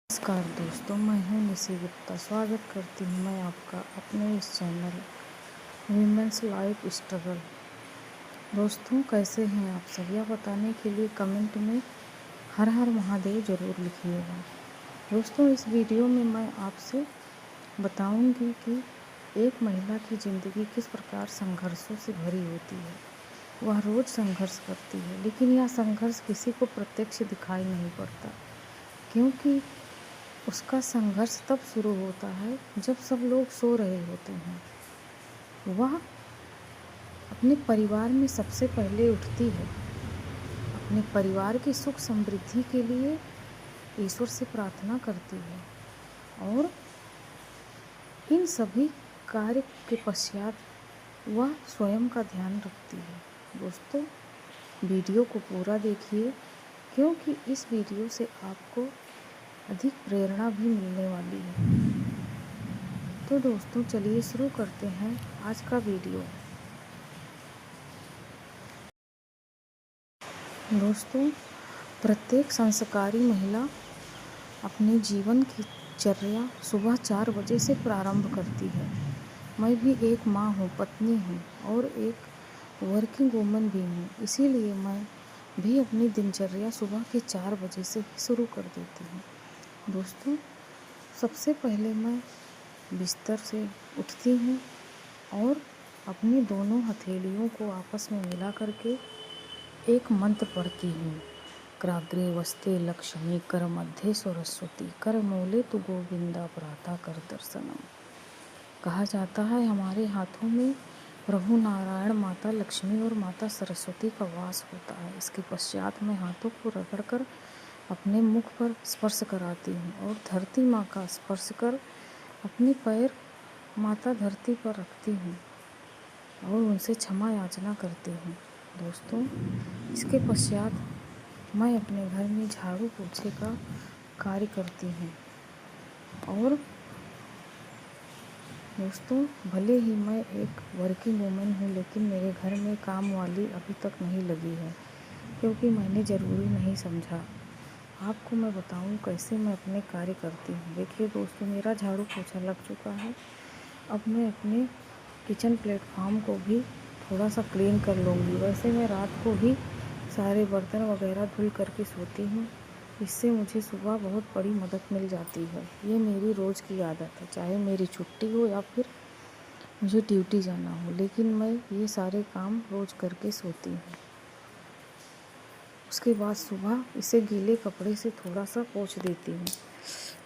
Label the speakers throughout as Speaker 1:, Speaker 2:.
Speaker 1: नमस्कार दोस्तों, मैं हूं निशी गुप्ता। स्वागत करती हूं मैं आपका अपने इस चैनल वीमेंस लाइफ स्ट्रगल। दोस्तों, कैसे हैं आप सब? यह बताने के लिए कमेंट में हर हर महादेव ज़रूर लिखिएगा। दोस्तों, इस वीडियो में मैं आपसे बताऊंगी कि एक महिला की ज़िंदगी किस प्रकार संघर्षों से भरी होती है। वह रोज़ संघर्ष करती है, लेकिन यह संघर्ष किसी को प्रत्यक्ष दिखाई नहीं पड़ता, क्योंकि उसका संघर्ष तब शुरू होता है जब सब लोग सो रहे होते हैं। वह अपने परिवार में सबसे पहले उठती है। अपने परिवार की सुख समृद्धि के लिए ईश्वर से प्रार्थना करती है और इन सभी कार्य के पश्चात वह स्वयं का ध्यान रखती है। दोस्तों, वीडियो को पूरा देखिए, क्योंकि इस वीडियो से आपको अधिक प्रेरणा भी मिलने वाली है। तो दोस्तों, चलिए शुरू करते हैं आज का वीडियो। दोस्तों, प्रत्येक संस्कारी महिला अपने जीवन की चर्या सुबह 4 बजे से प्रारंभ करती है। मैं भी एक माँ हूँ, पत्नी हूँ और एक वर्किंग वूमन भी हूँ। इसीलिए मैं भी अपनी दिनचर्या सुबह के 4 बजे से ही शुरू कर देती हूँ। दोस्तों, सबसे पहले मैं बिस्तर से उठती हूँ और अपनी दोनों हथेलियों को आपस में मिला करके एक मंत्र पढ़ती हूँ। कराग्रे वस्ते लक्ष्मी कर मध्य सरस्वती कर मूले तु गोविंदा प्रातः कर दर्शनम। कहा जाता है हमारे हाथों में प्रभु नारायण, माता लक्ष्मी और माता सरस्वती का वास होता है। इसके पश्चात मैं हाथों को रगड़कर अपने मुख पर स्पर्श कराती हूँ और धरती माँ का स्पर्श कर अपने पैर माता धरती पर रखती हूँ और उनसे क्षमा याचना करती हूँ। दोस्तों, इसके पश्चात मैं अपने घर में झाड़ू पोछे का कार्य करती हूँ। और दोस्तों, भले ही मैं एक वर्किंग वूमेन हूँ, लेकिन मेरे घर में काम वाली अभी तक नहीं लगी है, क्योंकि मैंने ज़रूरी नहीं समझा। आपको मैं बताऊँ कैसे मैं अपने कार्य करती हूँ। देखिए दोस्तों, मेरा झाड़ू पोछा लग चुका है। अब मैं अपने किचन प्लेटफॉर्म को भी थोड़ा सा क्लीन कर लूँगी। वैसे मैं रात को भी सारे बर्तन वगैरह धुल करके सोती हूँ। इससे मुझे सुबह बहुत बड़ी मदद मिल जाती है। ये मेरी रोज़ की आदत है, चाहे मेरी छुट्टी हो या फिर मुझे ड्यूटी जाना हो, लेकिन मैं ये सारे काम रोज़ करके सोती हूँ। उसके बाद सुबह इसे गीले कपड़े से थोड़ा सा पोंछ देती हूँ,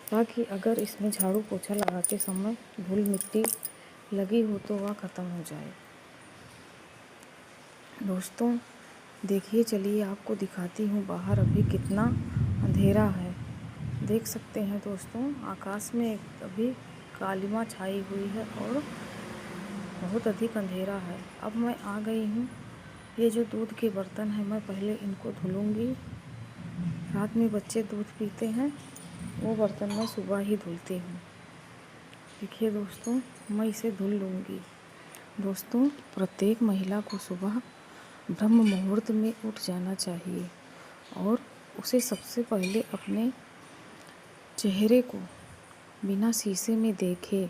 Speaker 1: ताकि अगर इसमें झाड़ू पोछा लगाते समय धूल मिट्टी लगी हो तो वह ख़त्म हो जाए। दोस्तों, देखिए, चलिए आपको दिखाती हूँ बाहर अभी कितना अंधेरा है। देख सकते हैं दोस्तों, आकाश में अभी कालिमा छाई हुई है और बहुत अधिक अंधेरा है। अब मैं आ गई हूँ। ये जो दूध के बर्तन हैं, मैं पहले इनको धुलूँगी। रात में बच्चे दूध पीते हैं, वो बर्तन मैं सुबह ही धुलती हूँ। देखिए दोस्तों, मैं इसे धुल लूँगी। दोस्तों, प्रत्येक महिला को सुबह ब्रह्म मुहूर्त में उठ जाना चाहिए और उसे सबसे पहले अपने चेहरे को बिना शीशे में देखे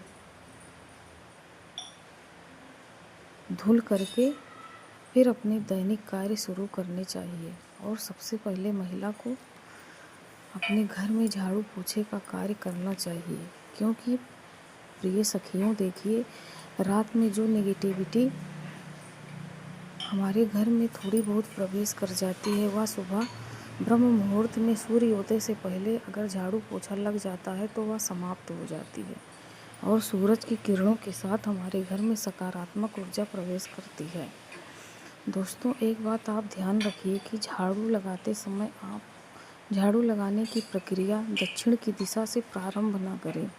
Speaker 1: धुल करके फिर अपने दैनिक कार्य शुरू करने चाहिए। और सबसे पहले महिला को अपने घर में झाड़ू पोछे का कार्य करना चाहिए, क्योंकि प्रिय सखियों, देखिए, रात में जो नेगेटिविटी हमारे घर में थोड़ी बहुत प्रवेश कर जाती है, वह सुबह ब्रह्म मुहूर्त में सूर्योदय से पहले अगर झाड़ू पोछा लग जाता है तो वह समाप्त हो जाती है और सूरज की किरणों के साथ हमारे घर में सकारात्मक ऊर्जा प्रवेश करती है। दोस्तों, एक बात आप ध्यान रखिए कि झाड़ू लगाते समय आप झाड़ू लगाने की प्रक्रिया दक्षिण की दिशा से प्रारंभ ना करें।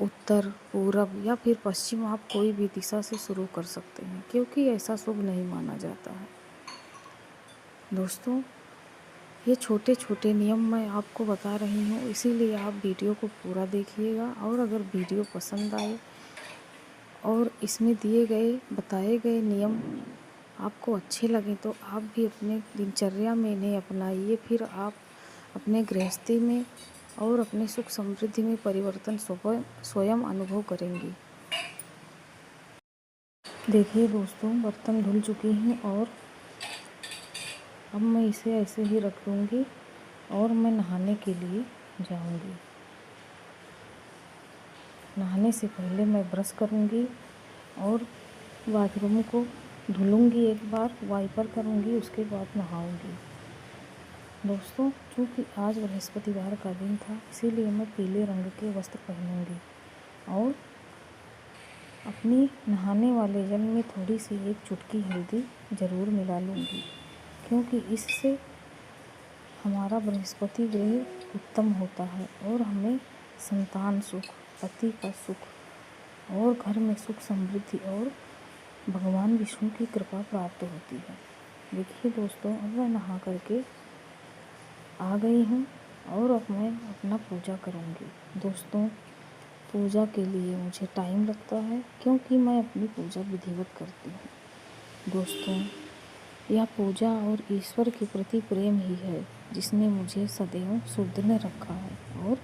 Speaker 1: उत्तर, पूरब या फिर पश्चिम, आप कोई भी दिशा से शुरू कर सकते हैं, क्योंकि ऐसा शुभ नहीं माना जाता है। दोस्तों, ये छोटे छोटे नियम मैं आपको बता रही हूँ, इसीलिए आप वीडियो को पूरा देखिएगा। और अगर वीडियो पसंद आए और इसमें दिए गए बताए गए नियम आपको अच्छे लगें तो आप भी अपने दिनचर्या में इन्हें अपनाइए। फिर आप अपने गृहस्थी में और अपने सुख समृद्धि में परिवर्तन स्वयं अनुभव करेंगी। देखिए दोस्तों, बर्तन धुल चुकी हैं और अब मैं इसे ऐसे ही रख दूँगी और मैं नहाने के लिए जाऊँगी। नहाने से पहले मैं ब्रश करूँगी और बाथरूम को धुलूँगी, एक बार वाइपर करूँगी, उसके बाद नहाऊँगी। दोस्तों, चूँकि आज बृहस्पतिवार का दिन था, इसीलिए मैं पीले रंग के वस्त्र पहनूँगी और अपनी नहाने वाले जल में थोड़ी सी एक चुटकी हल्दी ज़रूर मिला लूँगी, क्योंकि इससे हमारा बृहस्पति ग्रह उत्तम होता है और हमें संतान सुख, पति का सुख और घर में सुख समृद्धि और भगवान विष्णु की कृपा प्राप्त होती है। देखिए दोस्तों, अब मैं नहा करके आ गई हूँ और अब मैं अपना पूजा करूँगी। दोस्तों, पूजा के लिए मुझे टाइम लगता है, क्योंकि मैं अपनी पूजा विधिवत करती हूँ। दोस्तों, यह पूजा और ईश्वर के प्रति प्रेम ही है जिसने मुझे सदैव सुदृढ़ रखा है और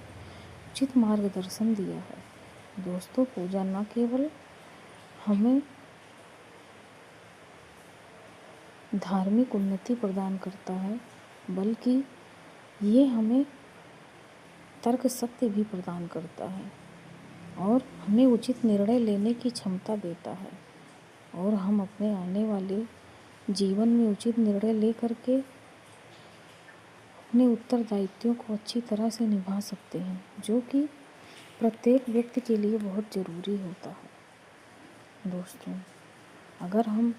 Speaker 1: उचित मार्गदर्शन दिया है। दोस्तों, पूजा न केवल हमें धार्मिक उन्नति प्रदान करता है, बल्कि ये हमें तर्क शक्ति भी प्रदान करता है और हमें उचित निर्णय लेने की क्षमता देता है और हम अपने आने वाले जीवन में उचित निर्णय ले करके अपने उत्तरदायित्वों को अच्छी तरह से निभा सकते हैं, जो कि प्रत्येक व्यक्ति के लिए बहुत ज़रूरी होता है। दोस्तों, अगर हम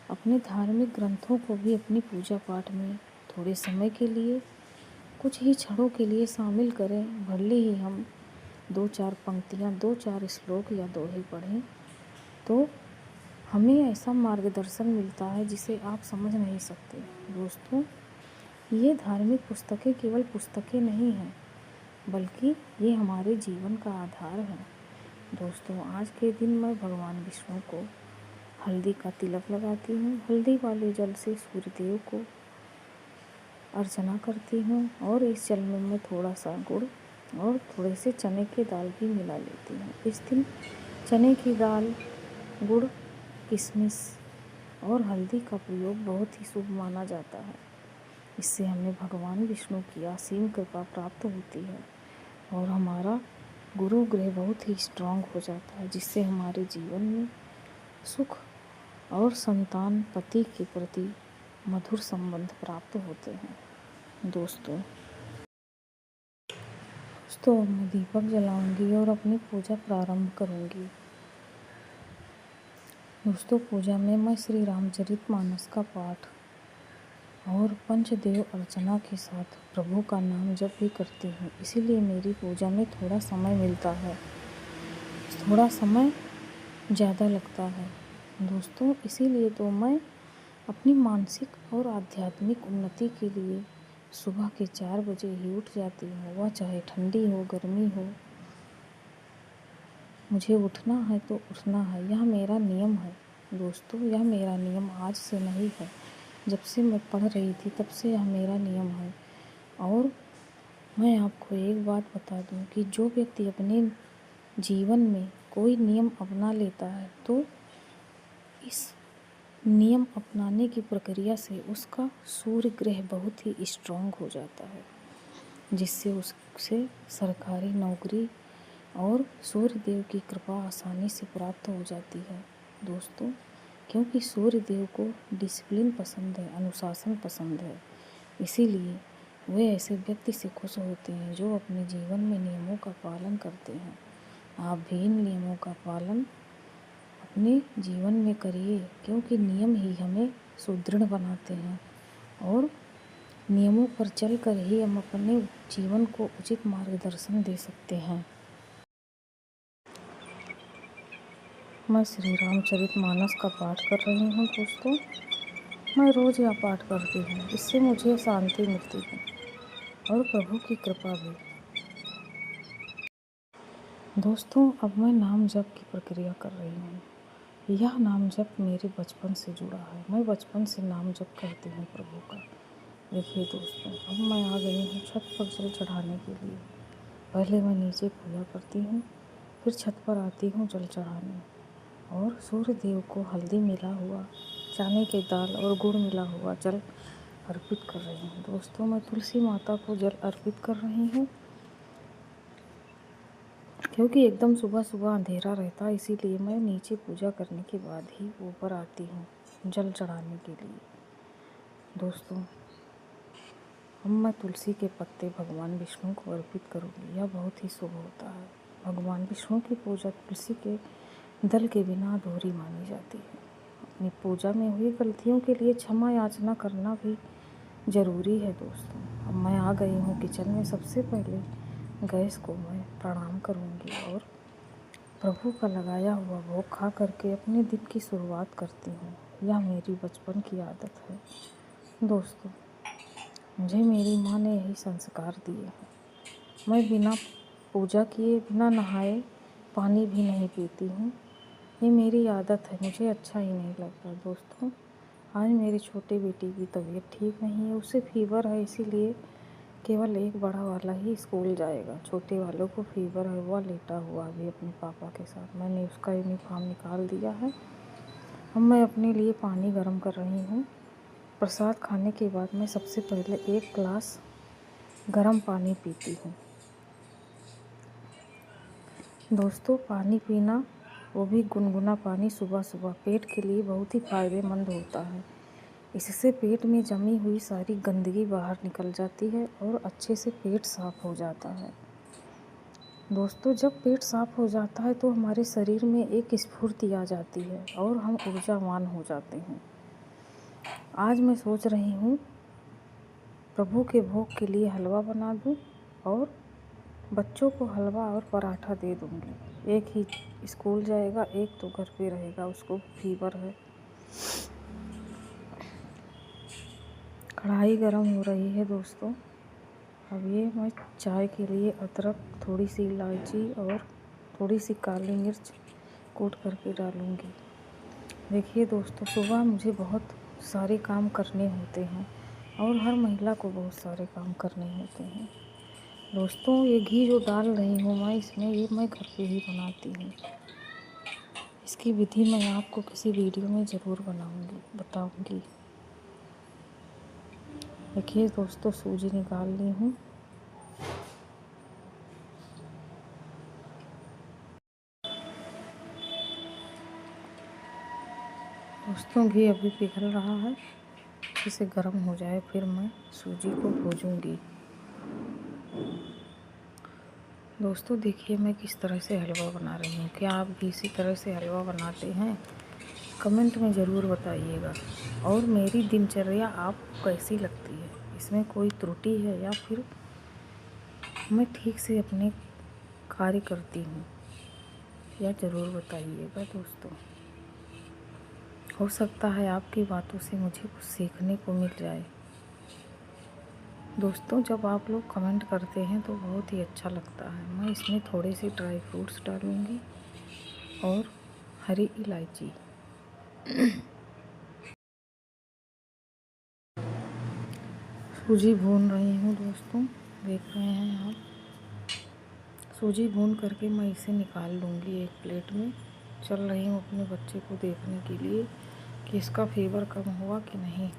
Speaker 1: अपने धार्मिक ग्रंथों को भी अपनी पूजा पाठ में थोड़े समय के लिए, कुछ ही क्षणों के लिए शामिल करें, भले ही हम 2-4 पंक्तियाँ, 2-4 श्लोक या दोहे पढ़ें, तो हमें ऐसा मार्गदर्शन मिलता है जिसे आप समझ नहीं सकते। दोस्तों, ये धार्मिक पुस्तकें केवल पुस्तकें नहीं हैं, बल्कि ये हमारे जीवन का आधार है। दोस्तों, आज के दिन मैं भगवान विष्णु को हल्दी का तिलक लगाती हूँ। हल्दी वाले जल से सूर्यदेव को अर्चना करती हूँ और इस जल में मैं थोड़ा सा गुड़ और थोड़े से चने की दाल भी मिला लेती हूँ। इस दिन चने की दाल, गुड़, किशमिश और हल्दी का प्रयोग बहुत ही शुभ माना जाता है। इससे हमें भगवान विष्णु की असीम कृपा प्राप्त होती है और हमारा गुरु ग्रह बहुत ही स्ट्रांग हो जाता है, जिससे हमारे जीवन में सुख और संतान, पति के प्रति मधुर संबंध प्राप्त होते हैं। दोस्तों, मैं दीपक जलाऊंगी और अपनी पूजा प्रारंभ करूंगी। दोस्तों, पूजा में मैं श्री रामचरितमानस का पाठ और पंचदेव अर्चना के साथ प्रभु का नाम जप भी करती हूँ। इसीलिए मेरी पूजा में थोड़ा समय मिलता है, थोड़ा समय ज़्यादा लगता है। दोस्तों, इसीलिए तो मैं अपनी मानसिक और आध्यात्मिक उन्नति के लिए सुबह के 4 बजे ही उठ जाती हूँ। वह चाहे ठंडी हो, गर्मी हो, मुझे उठना है तो उठना है। यह मेरा नियम है। दोस्तों, यह मेरा नियम आज से नहीं है, जब से मैं पढ़ रही थी तब से यह मेरा नियम है। और मैं आपको एक बात बता दूं कि जो व्यक्ति अपने जीवन में कोई नियम अपना लेता है, तो इस नियम अपनाने की प्रक्रिया से उसका सूर्य ग्रह बहुत ही स्ट्रांग हो जाता है, जिससे उसे सरकारी नौकरी और सूर्य देव की कृपा आसानी से प्राप्त हो जाती है। दोस्तों, क्योंकि सूर्य देव को डिसिप्लिन पसंद है, अनुशासन पसंद है, इसीलिए वे ऐसे व्यक्ति से खुश होते हैं जो अपने जीवन में नियमों का पालन करते हैं। आप भी इन नियमों का पालन अपने जीवन में करिए, क्योंकि नियम ही हमें सुदृढ़ बनाते हैं और नियमों पर चलकर ही हम अपने जीवन को उचित मार्गदर्शन दे सकते हैं। मैं श्री रामचरितमानस का पाठ कर रही हूँ। दोस्तों, मैं रोज़ यह पाठ करती हूँ, इससे मुझे शांति मिलती है और प्रभु की कृपा भी। दोस्तों, अब मैं नाम जप की प्रक्रिया कर रही हूँ। यह नाम जप मेरे बचपन से जुड़ा है। मैं बचपन से नाम जप करती हूँ प्रभु का। देखिए दोस्तों, अब मैं आ गई हूँ छत पर जल चढ़ाने के लिए। पहले मैं नीचे पूजा करती हूँ, फिर छत पर आती हूँ जल चढ़ाने और सूर्य देव को हल्दी मिला हुआ, चने की दाल और गुड़ मिला हुआ जल अर्पित कर रही हूँ। दोस्तों, मैं तुलसी माता को जल अर्पित कर रही हूँ क्योंकि एकदम सुबह सुबह अंधेरा रहता है, इसीलिए मैं नीचे पूजा करने के बाद ही ऊपर आती हूँ जल चढ़ाने के लिए। दोस्तों, अब मैं तुलसी के पत्ते भगवान विष्णु को अर्पित करूँगी। यह बहुत ही शुभ होता है। भगवान विष्णु की पूजा तुलसी के दल के बिना अधूरी मानी जाती है। अपनी पूजा में हुई गलतियों के लिए क्षमा याचना करना भी ज़रूरी है। दोस्तों, अब मैं आ गई हूँ किचन में। सबसे पहले गैस को मैं प्रणाम करूँगी और प्रभु का लगाया हुआ भोग खा करके अपने दिन की शुरुआत करती हूँ। यह मेरी बचपन की आदत है। दोस्तों, मुझे मेरी माँ ने यही संस्कार दिए हैं। मैं बिना पूजा किए, बिना नहाए पानी भी नहीं पीती हूँ। ये मेरी आदत है, मुझे अच्छा ही नहीं लगता। दोस्तों, आज मेरी छोटी बेटी की तबीयत ठीक नहीं है, उसे फीवर है, इसीलिए केवल एक बड़ा वाला ही स्कूल जाएगा। छोटे वालों को फीवर है, वह लेटा हुआ अभी अपने पापा के साथ। मैंने उसका यूनिफॉर्म निकाल दिया है। अब मैं अपने लिए पानी गर्म कर रही हूँ। प्रसाद खाने के बाद मैं सबसे पहले एक गिलास गर्म पानी पीती हूँ। दोस्तों, पानी पीना, वो भी गुनगुना पानी, सुबह सुबह पेट के लिए बहुत ही फ़ायदेमंद होता है। इससे पेट में जमी हुई सारी गंदगी बाहर निकल जाती है और अच्छे से पेट साफ़ हो जाता है। दोस्तों, जब पेट साफ़ हो जाता है तो हमारे शरीर में एक स्फूर्ति आ जाती है और हम ऊर्जावान हो जाते हैं। आज मैं सोच रही हूँ प्रभु के भोग के लिए हलवा बना दूँ और बच्चों को हलवा और पराठा दे दूँगी। एक ही स्कूल जाएगा, एक तो घर पे रहेगा, उसको फीवर है। कढ़ाई गरम हो रही है। दोस्तों, अब ये मैं चाय के लिए अदरक, थोड़ी सी इलायची और थोड़ी सी काली मिर्च कूट करके डालूँगी। देखिए दोस्तों, सुबह मुझे बहुत सारे काम करने होते हैं और हर महिला को बहुत सारे काम करने होते हैं। दोस्तों, ये घी जो डाल रही हूँ मैं इसमें, ये मैं घर पे ही बनाती हूँ। इसकी विधि मैं आपको किसी वीडियो में ज़रूर बताऊँगी। देखिए दोस्तों, सूजी निकाल ली हूँ। दोस्तों, घी अभी पिघल रहा है, इसे गर्म हो जाए फिर मैं सूजी को भूजूँगी। दोस्तों, देखिए मैं किस तरह से हलवा बना रही हूँ। क्या आप भी इसी तरह से हलवा बनाते हैं? कमेंट में ज़रूर बताइएगा। और मेरी दिनचर्या आपको कैसी लगती है? इसमें कोई त्रुटि है या फिर मैं ठीक से अपने कार्य करती हूँ? यह ज़रूर बताइएगा। दोस्तों, हो सकता है आपकी बातों से मुझे कुछ सीखने को मिल जाए। दोस्तों, जब आप लोग कमेंट करते हैं तो बहुत ही अच्छा लगता है। मैं इसमें थोड़े से ड्राई फ्रूट्स डालूँगी और हरी इलायची। सूजी भून रही हूँ। दोस्तों, देख रहे हैं आप, सूजी भून करके मैं इसे निकाल लूँगी एक प्लेट में। चल रही हूँ अपने बच्चे को देखने के लिए कि इसका फीवर कम हुआ कि नहीं।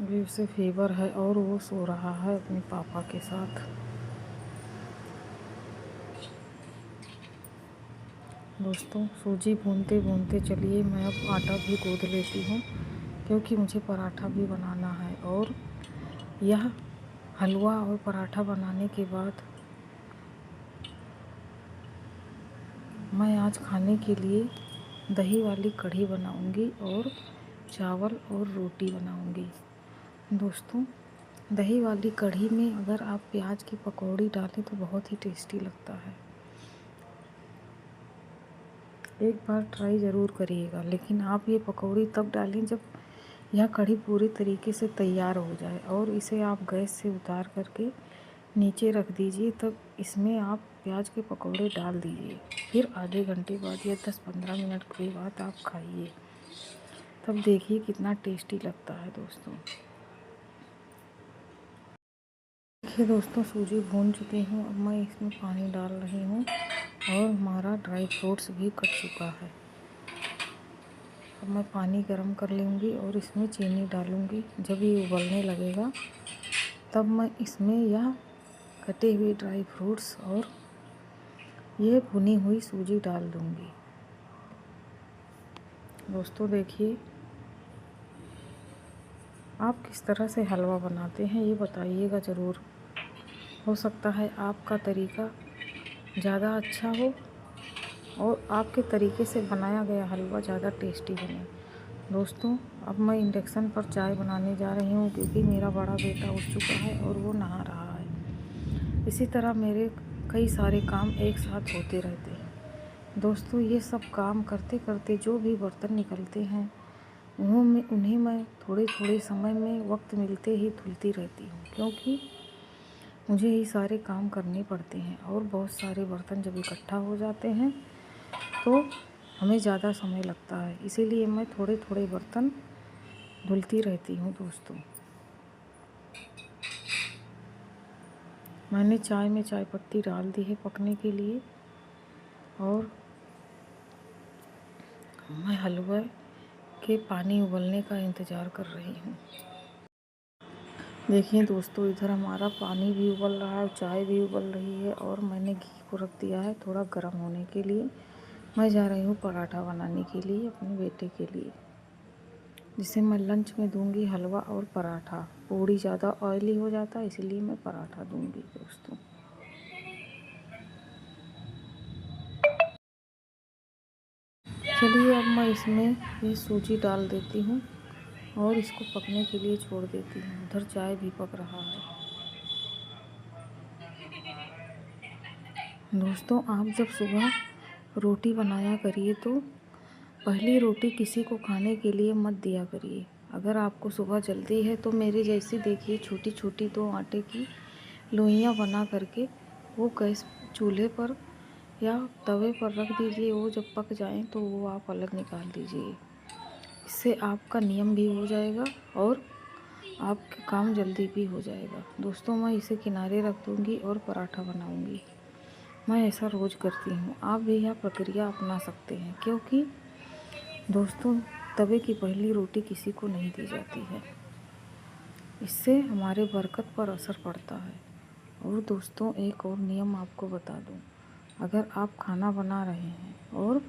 Speaker 1: अभी उसे फीवर है और वो सो रहा है अपने पापा के साथ। दोस्तों, सूजी भूनते भूनते चलिए मैं अब आटा भी गूँथ लेती हूँ क्योंकि मुझे पराठा भी बनाना है। और यह हलवा और पराठा बनाने के बाद मैं आज खाने के लिए दही वाली कढ़ी बनाऊंगी और चावल और रोटी बनाऊंगी। दोस्तों, दही वाली कढ़ी में अगर आप प्याज की पकौड़ी डालें तो बहुत ही टेस्टी लगता है। एक बार ट्राई ज़रूर करिएगा, लेकिन आप ये पकौड़ी तब डालें जब यह कढ़ी पूरी तरीके से तैयार हो जाए और इसे आप गैस से उतार करके नीचे रख दीजिए। तब इसमें आप प्याज के पकौड़े डाल दीजिए। फिर आधे घंटे बाद या 10-15 मिनट के बाद आप खाइए। तब देखिए कितना टेस्टी लगता है दोस्तों। देखिए दोस्तों, सूजी भून चुकी हूँ। अब मैं इसमें पानी डाल रही हूँ और हमारा ड्राई फ्रूट्स भी कट चुका है। अब मैं पानी गर्म कर लूँगी और इसमें चीनी डालूँगी। जब ये उबलने लगेगा तब मैं इसमें यह कटे हुए ड्राई फ्रूट्स और ये भुनी हुई सूजी डाल दूँगी। दोस्तों देखिए, आप किस तरह से हलवा बनाते हैं ये बताइएगा ज़रूर। हो सकता है आपका तरीका ज़्यादा अच्छा हो और आपके तरीके से बनाया गया हलवा ज़्यादा टेस्टी बने। दोस्तों, अब मैं इंडक्शन पर चाय बनाने जा रही हूँ क्योंकि मेरा बड़ा बेटा उठ चुका है और वो नहा रहा है। इसी तरह मेरे कई सारे काम एक साथ होते रहते हैं। दोस्तों, ये सब काम करते करते जो भी बर्तन निकलते हैं उन्हें मैं थोड़े थोड़े समय में वक्त मिलते ही धुलती रहती हूँ, क्योंकि मुझे ये सारे काम करने पड़ते हैं और बहुत सारे बर्तन जब इकट्ठा हो जाते हैं तो हमें ज़्यादा समय लगता है। इसीलिए मैं थोड़े थोड़े बर्तन धुलती रहती हूँ। दोस्तों, मैंने चाय में चाय पत्ती डाल दी है पकने के लिए और मैं हलवे के पानी उबलने का इंतज़ार कर रही हूँ। देखिए दोस्तों, इधर हमारा पानी भी उबल रहा है, चाय भी उबल रही है और मैंने घी को रख दिया है थोड़ा गर्म होने के लिए। मैं जा रही हूँ पराठा बनाने के लिए अपने बेटे के लिए, जिसे मैं लंच में दूंगी हलवा और पराठा। पूड़ी ज़्यादा ऑयली हो जाता है इसलिए मैं पराठा दूंगी। दोस्तों, चलिए अब मैं इसमें ये सूजी डाल देती हूँ और इसको पकने के लिए छोड़ देती हूँ। उधर चाय भी पक रहा है। दोस्तों, आप जब सुबह रोटी बनाया करिए तो पहली रोटी किसी को खाने के लिए मत दिया करिए। अगर आपको सुबह जल्दी है तो मेरे जैसी देखिए छोटी छोटी 2 आटे की लोइयाँ बना करके वो गैस चूल्हे पर या तवे पर रख दीजिए। वो जब पक जाएं तो वो आप अलग निकाल दीजिए। इससे आपका नियम भी हो जाएगा और आपका काम जल्दी भी हो जाएगा। दोस्तों, मैं इसे किनारे रख दूँगी और पराठा बनाऊँगी। मैं ऐसा रोज़ करती हूँ। आप भी यह प्रक्रिया अपना सकते हैं, क्योंकि दोस्तों तवे की पहली रोटी किसी को नहीं दी जाती है। इससे हमारे बरकत पर असर पड़ता है। और दोस्तों, एक और नियम आपको बता दूँ, अगर आप खाना बना रहे हैं और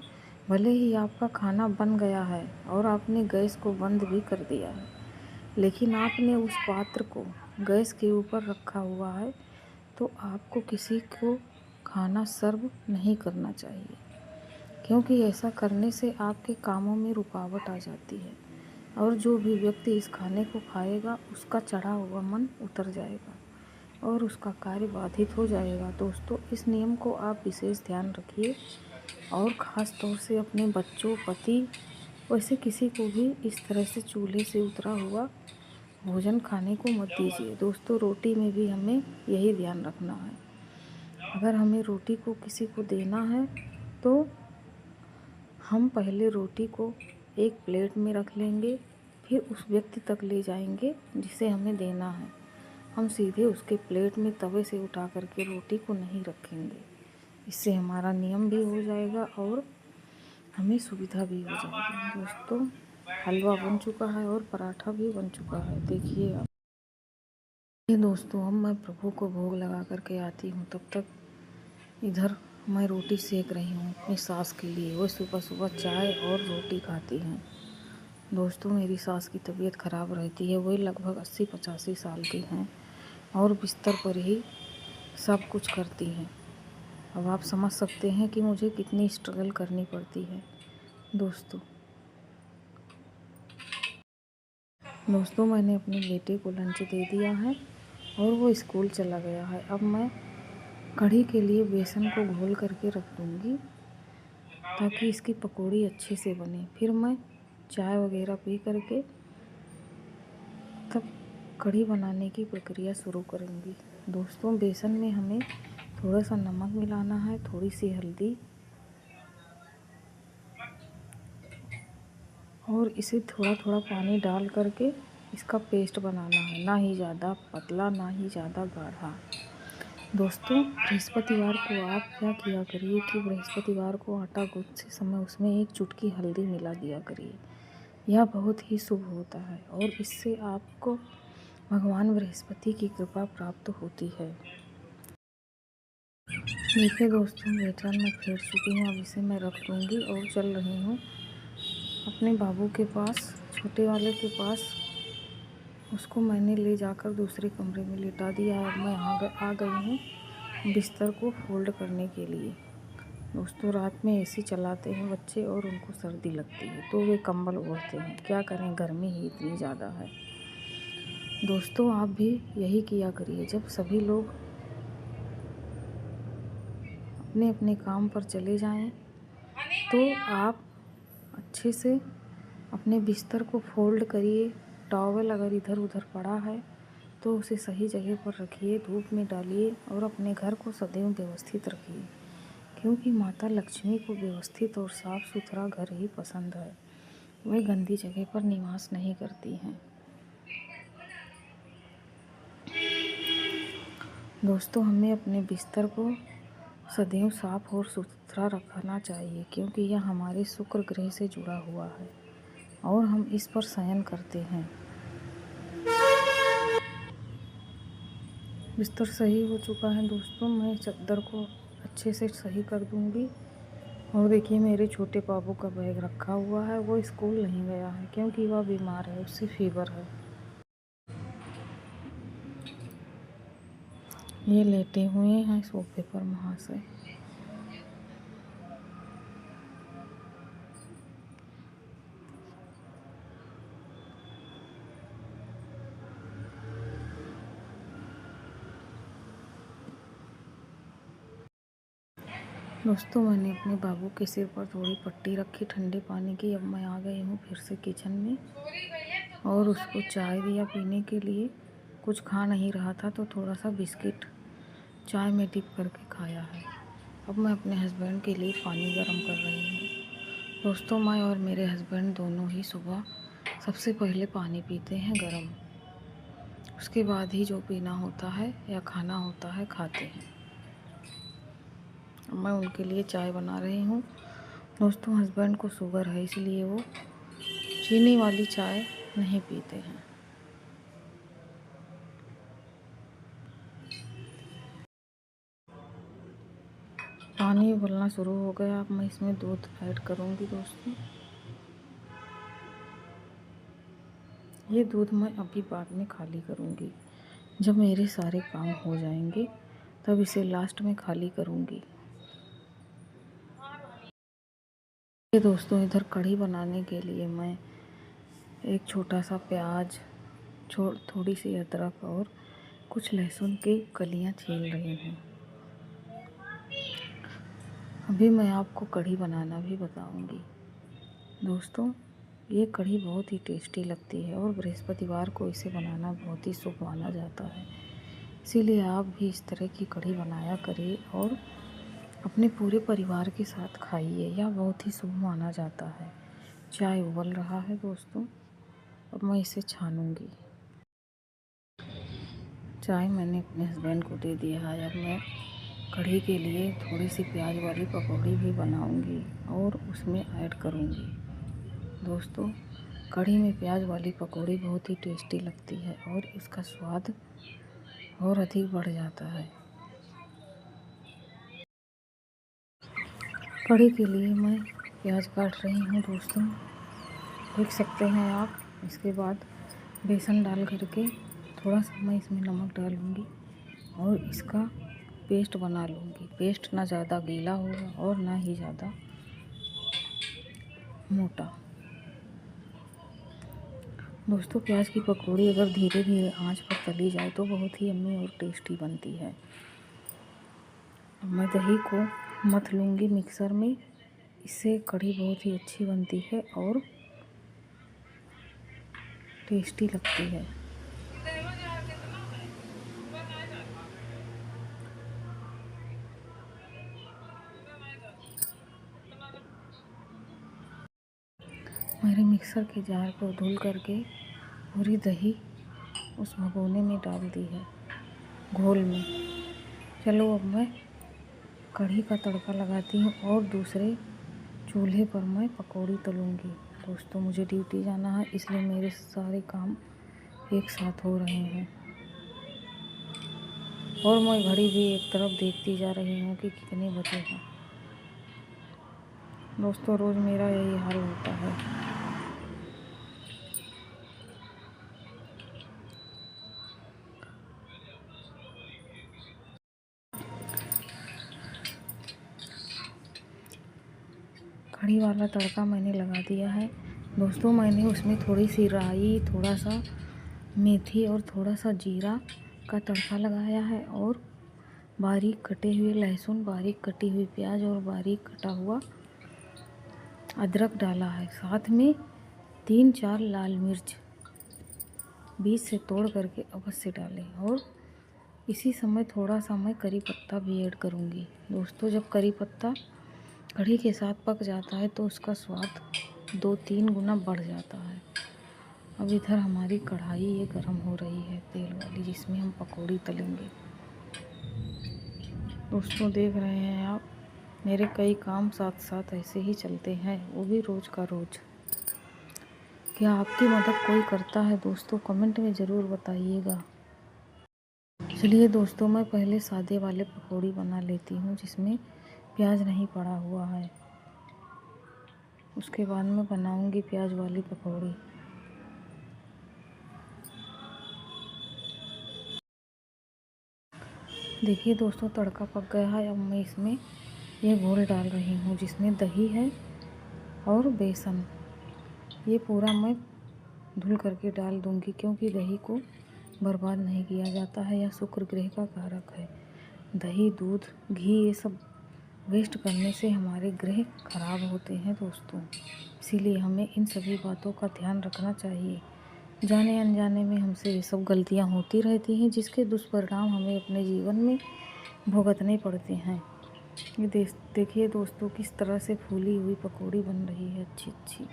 Speaker 1: भले ही आपका खाना बन गया है और आपने गैस को बंद भी कर दिया है, लेकिन आपने उस पात्र को गैस के ऊपर रखा हुआ है, तो आपको किसी को खाना सर्व नहीं करना चाहिए, क्योंकि ऐसा करने से आपके कामों में रुकावट आ जाती है और जो भी व्यक्ति इस खाने को खाएगा उसका चढ़ा हुआ मन उतर जाएगा और उसका कार्य बाधित हो जाएगा। दोस्तों, इस नियम को आप विशेष ध्यान रखिए और ख़ास तौर से अपने बच्चों, पति, वैसे किसी को भी इस तरह से चूल्हे से उतरा हुआ भोजन खाने को मत दीजिए। दोस्तों, रोटी में भी हमें यही ध्यान रखना है। अगर हमें रोटी को किसी को देना है तो हम पहले रोटी को एक प्लेट में रख लेंगे, फिर उस व्यक्ति तक ले जाएंगे जिसे हमें देना है। हम सीधे उसके प्लेट में तवे से उठा करके रोटी को नहीं रखेंगे। इससे हमारा नियम भी हो जाएगा और हमें सुविधा भी हो जाएगी। दोस्तों, हलवा बन चुका है और पराठा भी बन चुका है। देखिए आप। ये दोस्तों, अब मैं प्रभु को भोग लगा करके आती हूँ। तब तक इधर मैं रोटी सेक रही हूँ अपनी सास के लिए। वो सुबह सुबह चाय और रोटी खाती हैं। दोस्तों, मेरी सास की तबीयत ख़राब रहती है। वही लगभग 80-85 साल की हैं और बिस्तर पर ही सब कुछ करती हैं। अब आप समझ सकते हैं कि मुझे कितनी स्ट्रगल करनी पड़ती है। दोस्तों, मैंने अपने बेटे को लंच दे दिया है और वो स्कूल चला गया है। अब मैं कढ़ी के लिए बेसन को घोल करके रख दूँगी ताकि इसकी पकौड़ी अच्छे से बने। फिर मैं चाय वगैरह पी करके तब कढ़ी बनाने की प्रक्रिया शुरू करूँगी। दोस्तों, बेसन में हमें थोड़ा सा नमक मिलाना है, थोड़ी सी हल्दी और इसे थोड़ा थोड़ा पानी डाल करके इसका पेस्ट बनाना है, ना ही ज़्यादा पतला ना ही ज़्यादा गाढ़ा। दोस्तों, बृहस्पतिवार को आप क्या किया करिए कि बृहस्पतिवार को आटा गूँथते समय उसमें एक चुटकी हल्दी मिला दिया करिए। यह बहुत ही शुभ होता है और इससे आपको भगवान बृहस्पति की कृपा प्राप्त होती है। देखिए दोस्तों, बेसन मैं फेर चुकी हूँ। अब इसे मैं रख दूँगी और चल रही हूँ अपने बाबू के पास, छोटे वाले के पास। उसको मैंने ले जाकर दूसरे कमरे में लिटा दिया है। अब मैं आ गई हूँ बिस्तर को फोल्ड करने के लिए। दोस्तों, रात में एसी चलाते हैं बच्चे और उनको सर्दी लगती है तो वे कंबल ओढ़ते हैं। क्या करें, गर्मी ही इतनी ज़्यादा है। दोस्तों, आप भी यही किया करिए। जब सभी लोग अपने अपने काम पर चले जाएं तो आप अच्छे से अपने बिस्तर को फोल्ड करिए। टॉवल अगर इधर उधर पड़ा है तो उसे सही जगह पर रखिए, धूप में डालिए और अपने घर को सदैव व्यवस्थित रखिए, क्योंकि माता लक्ष्मी को व्यवस्थित और साफ़ सुथरा घर ही पसंद है। वे गंदी जगह पर निवास नहीं करती हैं। दोस्तों, हमें अपने बिस्तर को सदैव साफ और सुथरा रखना चाहिए, क्योंकि यह हमारे शुक्र ग्रह से जुड़ा हुआ है और हम इस पर शयन करते हैं। बिस्तर सही हो चुका है दोस्तों। मैं चादर को अच्छे से सही कर दूंगी। और देखिए, मेरे छोटे बाबू का बैग रखा हुआ है। वो स्कूल नहीं गया है क्योंकि वह बीमार है, उससे फीवर है। ये लेटे हुए हैं सोफे पर महाशय। दोस्तों, मैंने अपने बाबू के सिर पर थोड़ी पट्टी रखी ठंडे पानी की। अब मैं आ गई हूँ फिर से किचन में और उसको चाय दिया पीने के लिए। कुछ खा नहीं रहा था तो थोड़ा सा बिस्किट चाय में डिप करके खाया है। अब मैं अपने हस्बैंड के लिए पानी गर्म कर रही हूँ। दोस्तों, मैं और मेरे हस्बैंड दोनों ही सुबह सबसे पहले पानी पीते हैं गर्म। उसके बाद ही जो पीना होता है या खाना होता है खाते हैं। मैं उनके लिए चाय बना रही हूँ। दोस्तों, हस्बैंड को शुगर है, इसलिए वो चीनी वाली चाय नहीं पीते हैं। पानी उबलना शुरू हो गया। अब मैं इसमें दूध ऐड करूँगी दोस्तों। ये दूध मैं अभी बाद में खाली करूँगी। जब मेरे सारे काम हो जाएंगे तब इसे लास्ट में खाली करूँगी। ये दोस्तों, इधर कढ़ी बनाने के लिए मैं एक छोटा सा प्याज, थोड़ी सी अदरक और कुछ लहसुन की कलियां छील रही हूँ। अभी मैं आपको कढ़ी बनाना भी बताऊंगी। दोस्तों, ये कढ़ी बहुत ही टेस्टी लगती है और बृहस्पतिवार को इसे बनाना बहुत ही शुभ माना जाता है। इसीलिए आप भी इस तरह की कढ़ी बनाया करिए और अपने पूरे परिवार के साथ खाइए। यह बहुत ही शुभ माना जाता है। चाय उबल रहा है दोस्तों। अब मैं इसे छानूंगी। चाय मैंने अपने हस्बैंड को दे दिया है। अब मैं कढ़ी के लिए थोड़ी सी प्याज वाली पकौड़ी भी बनाऊंगी और उसमें ऐड करूंगी। दोस्तों, कढ़ी में प्याज वाली पकौड़ी बहुत ही टेस्टी लगती है और इसका स्वाद और अधिक बढ़ जाता है। कढ़ी के लिए मैं प्याज काट रही हूँ दोस्तों, देख सकते हैं आप। इसके बाद बेसन डाल करके थोड़ा सा मैं इसमें नमक डालूँगी और इसका पेस्ट बना लूँगी। पेस्ट ना ज़्यादा गीला होगा और ना ही ज़्यादा मोटा। दोस्तों, प्याज की पकौड़ी अगर धीरे धीरे आंच पर तली जाए तो बहुत ही यम्मी और टेस्टी बनती है। मैं दही को मथ लूँगी मिक्सर में। इससे कढ़ी बहुत ही अच्छी बनती है और टेस्टी लगती है। मैंने मिक्सर के जार को धुल करके पूरी दही उस भगोने में डाल दी है, घोल में। चलो अब मैं कढ़ी का तड़का लगाती हूँ और दूसरे चूल्हे पर मैं पकौड़ी तलूँगी। दोस्तों मुझे ड्यूटी जाना है, इसलिए मेरे सारे काम एक साथ हो रहे हैं और मैं घड़ी भी एक तरफ देखती जा रही हूँ कि कितने बजे हैं। दोस्तों रोज़ मेरा यही हाल होता है। कढ़ी वाला तड़का मैंने लगा दिया है। दोस्तों मैंने उसमें थोड़ी सी राई, थोड़ा सा मेथी और थोड़ा सा जीरा का तड़का लगाया है और बारीक कटे हुए लहसुन, बारीक कटी हुई प्याज और बारीक कटा हुआ अदरक डाला है। साथ में 3-4 लाल मिर्च बीच से तोड़ करके अवश्य डालें और इसी समय थोड़ा सा मैं करी पत्ता भी ऐड करूँगी। दोस्तों जब करी पत्ता कढ़ी के साथ पक जाता है तो उसका स्वाद 2-3 गुना बढ़ जाता है। अब इधर हमारी कढ़ाई ये गर्म हो रही है तेल वाली, जिसमें हम पकौड़ी तलेंगे। दोस्तों देख रहे हैं आप, मेरे कई काम साथ साथ ऐसे ही चलते हैं, वो भी रोज़ का रोज़। क्या आपकी मदद कोई करता है दोस्तों? कमेंट में ज़रूर बताइएगा। चलिए दोस्तों मैं पहले सादे वाले पकौड़ी बना लेती हूँ जिसमें प्याज नहीं पड़ा हुआ है, उसके बाद मैं बनाऊँगी प्याज वाली पकौड़ी। देखिए दोस्तों तड़का पक गया है। अब मैं इसमें ये घोल डाल रही हूँ जिसमें दही है और बेसन। ये पूरा मैं धुल करके डाल दूँगी क्योंकि दही को बर्बाद नहीं किया जाता है, यह शुक्र ग्रह का कारक है। दही, दूध, घी ये सब वेस्ट करने से हमारे ग्रह खराब होते हैं दोस्तों। इसीलिए हमें इन सभी बातों का ध्यान रखना चाहिए। जाने अनजाने में हमसे ये सब गलतियाँ होती रहती हैं जिसके दुष्परिणाम हमें अपने जीवन में भुगतने पड़ते हैं। ये देखिए दोस्तों किस तरह से फूली हुई पकौड़ी बन रही है अच्छी अच्छी।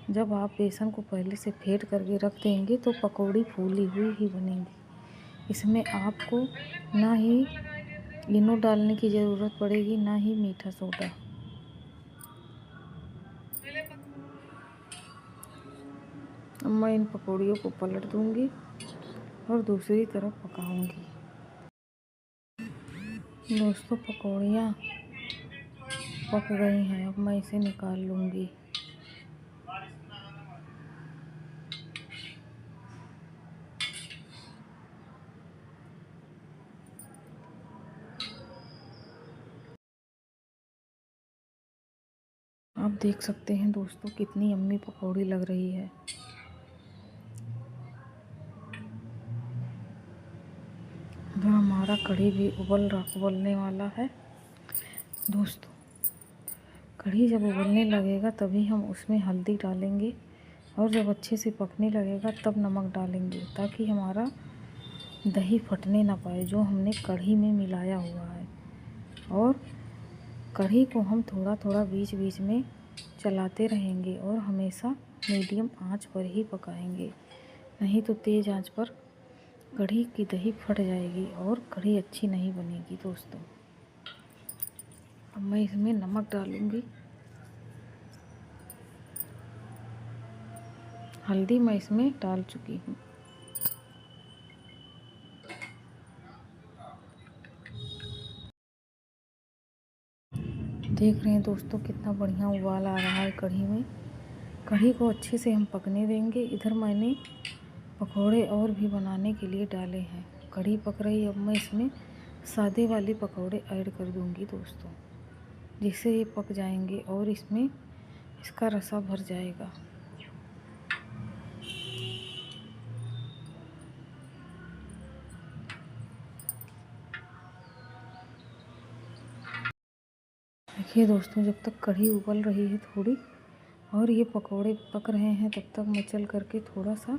Speaker 1: जब आप बेसन को पहले से फेंट करके रख देंगे तो पकौड़ी फूली हुई ही बनेगी। इसमें आपको ना ही इनो डालने की ज़रूरत पड़ेगी, ना ही मीठा सोडा। अब मैं इन पकौड़ियों को पलट दूंगी और दूसरी तरफ पकाऊंगी। दोस्तों पकौड़ियाँ पक गई हैं, अब मैं इसे निकाल लूँगी। आप देख सकते हैं दोस्तों कितनी यम्मी पकौड़ी लग रही है। अब हमारा कढ़ी भी उबलने वाला है। दोस्तों कढ़ी जब उबलने लगेगा तभी हम उसमें हल्दी डालेंगे और जब अच्छे से पकने लगेगा तब नमक डालेंगे, ताकि हमारा दही फटने ना पाए जो हमने कढ़ी में मिलाया हुआ है। और कढ़ी को हम थोड़ा थोड़ा बीच बीच में चलाते रहेंगे और हमेशा मीडियम आंच पर ही पकाएंगे, नहीं तो तेज़ आंच पर कढ़ी की दही फट जाएगी और कढ़ी अच्छी नहीं बनेगी दोस्तों। अब मैं इसमें नमक डालूँगी, हल्दी मैं इसमें डाल चुकी हूँ। देख रहे हैं दोस्तों कितना बढ़िया उबाल आ रहा है कढ़ी में। कढ़ी को अच्छे से हम पकने देंगे। इधर मैंने पकोड़े और भी बनाने के लिए डाले हैं। कढ़ी पक रही, अब मैं इसमें सादे वाले पकोड़े ऐड कर दूंगी दोस्तों, जिससे ये पक जाएंगे और इसमें इसका रसा भर जाएगा। देखिए दोस्तों जब तक कढ़ी उबल रही है थोड़ी और ये पकोड़े पक रहे हैं, तब तक मैं चल करके थोड़ा सा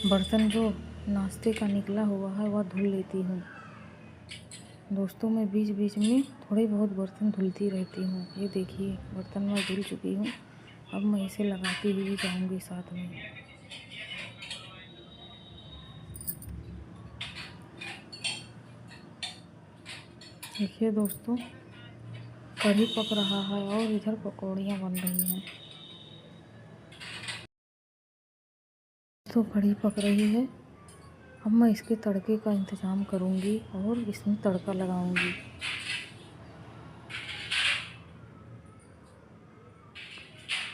Speaker 1: बर्तन जो नाश्ते का निकला हुआ है वह धुल लेती हूँ। दोस्तों मैं बीच बीच में थोड़े बहुत बर्तन धुलती रहती हूँ। ये देखिए बर्तन मैं धुल चुकी हूँ। अब मैं इसे लगाती हुई जाऊंगी साथ में। देखिए दोस्तों, कढ़ी पक रहा है और इधर पकौड़ियाँ बन रही हैं। तो कढ़ी पक रही है। अब मैं इसके तड़के का इंतज़ाम करूंगी और इसमें तड़का लगाऊंगी।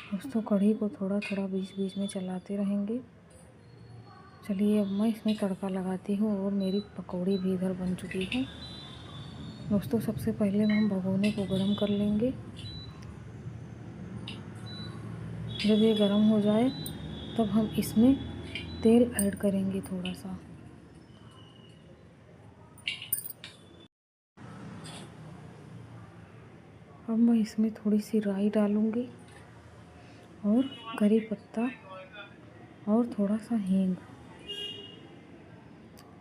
Speaker 1: दोस्तों, कढ़ी को थोड़ा थोड़ा बीच बीच में चलाते रहेंगे। चलिए अब मैं इसमें तड़का लगाती हूँ और मेरी पकौड़ी भी इधर बन चुकी है। दोस्तों, सबसे पहले हम भगोने को गरम कर लेंगे। जब ये गरम हो जाए तब हम इसमें तेल ऐड करेंगे थोड़ा सा। अब मैं इसमें थोड़ी सी राई डालूंगी और करी पत्ता और थोड़ा सा हींग,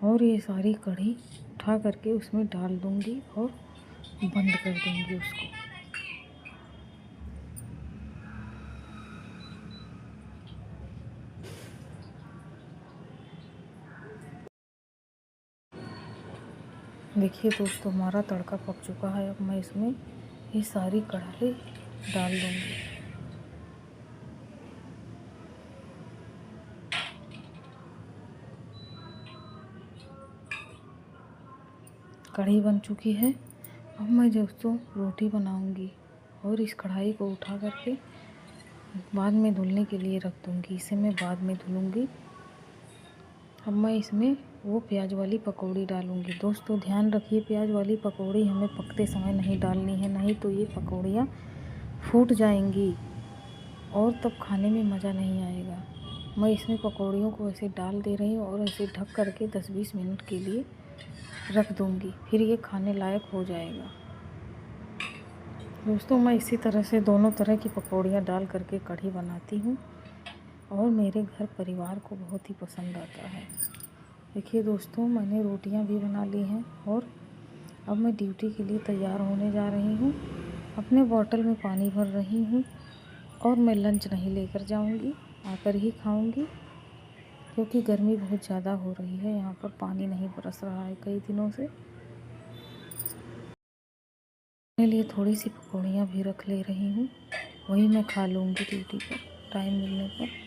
Speaker 1: और ये सारी कढ़ी उठा करके उसमें डाल दूंगी और बंद कर दूंगी उसको। देखिए दोस्तों, हमारा तड़का पक चुका है। अब मैं इसमें ये सारी कढ़ाई डाल दूंगी। कढ़ी बन चुकी है। अब मैं दोस्तों रोटी बनाऊंगी और इस कढ़ाई को उठा करके बाद में धुलने के लिए रख दूंगी। इसे मैं बाद में धुलूंगी। अब मैं इसमें वो प्याज वाली पकौड़ी डालूंगी। दोस्तों ध्यान रखिए, प्याज वाली पकौड़ी हमें पकते समय नहीं डालनी है, नहीं तो ये पकौड़ियाँ फूट जाएंगी और तब खाने में मज़ा नहीं आएगा। मैं इसमें पकौड़ियों को ऐसे डाल दे रही हूँ और ऐसे ढक करके 10-20 मिनट के लिए रख दूँगी, फिर ये खाने लायक हो जाएगा। दोस्तों, मैं इसी तरह से दोनों तरह की पकौड़ियाँ डाल करके कढ़ी बनाती हूँ और मेरे घर परिवार को बहुत ही पसंद आता है। देखिए दोस्तों, मैंने रोटियाँ भी बना ली हैं और अब मैं ड्यूटी के लिए तैयार होने जा रही हूँ। अपने बॉटल में पानी भर रही हूँ और मैं लंच नहीं लेकर जाऊँगी, आकर ही खाऊँगी, क्योंकि गर्मी बहुत ज़्यादा हो रही है। यहाँ पर पानी नहीं बरस रहा है कई दिनों से। अपने लिए थोड़ी सी पकौड़ियाँ भी रख ले रही हूँ, वही मैं खा लूँगी ड्यूटी पर टाइम मिलने पर।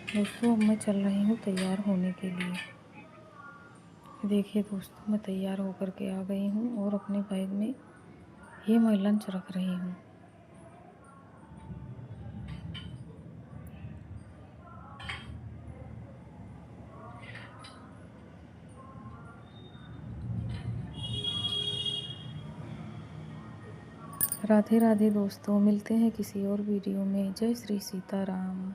Speaker 1: दोस्तों, अब मैं चल रही हूँ तैयार होने के लिए। देखिए दोस्तों, मैं तैयार होकर के आ गई हूँ और अपने बैग में ये मैं लंच रख रही हूँ। राधे राधे दोस्तों, मिलते हैं किसी और वीडियो में। जय श्री सीताराम।